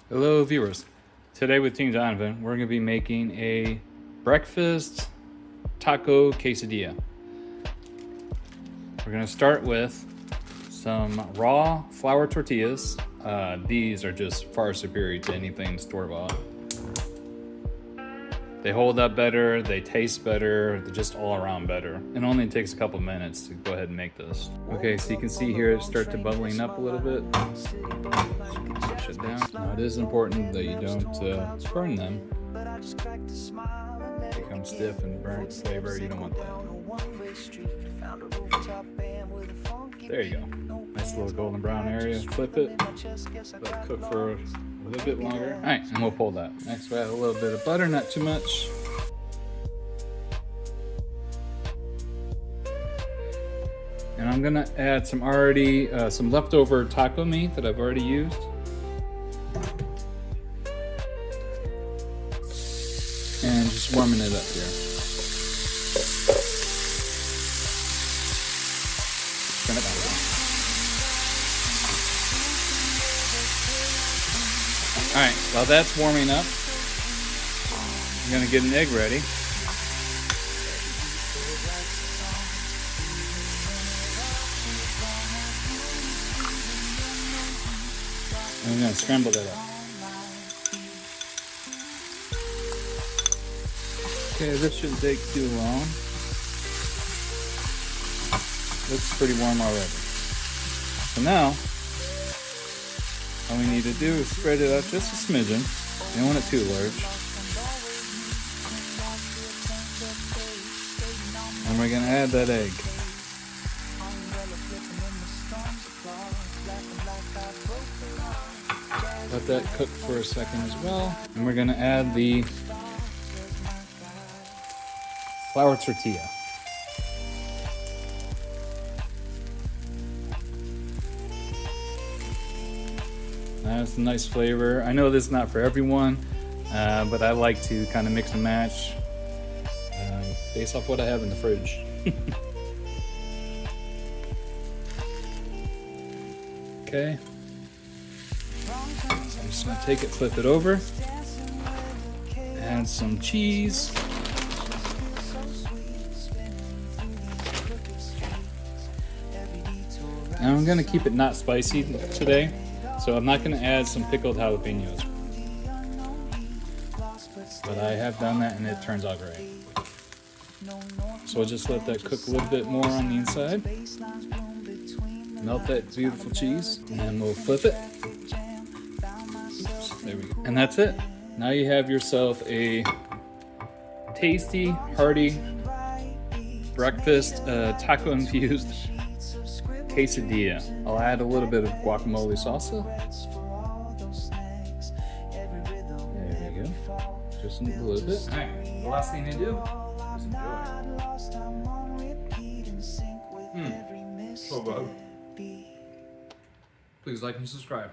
Hello viewers. Today with Team Donovan, we're going to be making a breakfast taco quesadilla. We're going to start with some raw flour tortillas. These are just far superior to anything store-bought. They hold up better, they taste better, they're just all around better. It only takes a couple minutes to go ahead and make this. Okay, so you can see here it start to bubbling up a little bit. Push it down. Now it is important that you don't burn them. They become stiff and burnt flavor, you don't want that. There you go. Nice little golden brown area. Flip it, let it cook for a little bit longer. All right, and we'll pull that. Next we add a little bit of butter, not too much. And I'm gonna add some leftover taco meat that I've already used. And just warming it up here. Turn it back on. All right, while that's warming up, I'm gonna get an egg ready. And I'm gonna scramble that up. Okay, this shouldn't take too long. Looks pretty warm already. So now, all we need to do is spread it out just a smidgen. You don't want it too large. And we're gonna add that egg. Let that cook for a second as well. And we're gonna add the flour tortilla. That's a nice flavor. I know this is not for everyone, but I like to kind of mix and match based off what I have in the fridge. Okay. So I'm just gonna take it, flip it over, add some cheese. And I'm gonna keep it not spicy today, so I'm not gonna add some pickled jalapeños. But I have done that and it turns out great. So we'll just let that cook a little bit more on the inside. Melt that beautiful cheese, and then we'll flip it. Oops, there we go. And that's it. Now you have yourself a tasty, hearty breakfast taco infused quesadilla. I'll add a little bit of guacamole salsa. There we go. Just a little bit. All right. The last thing to do is enjoy. So good. Please like and subscribe.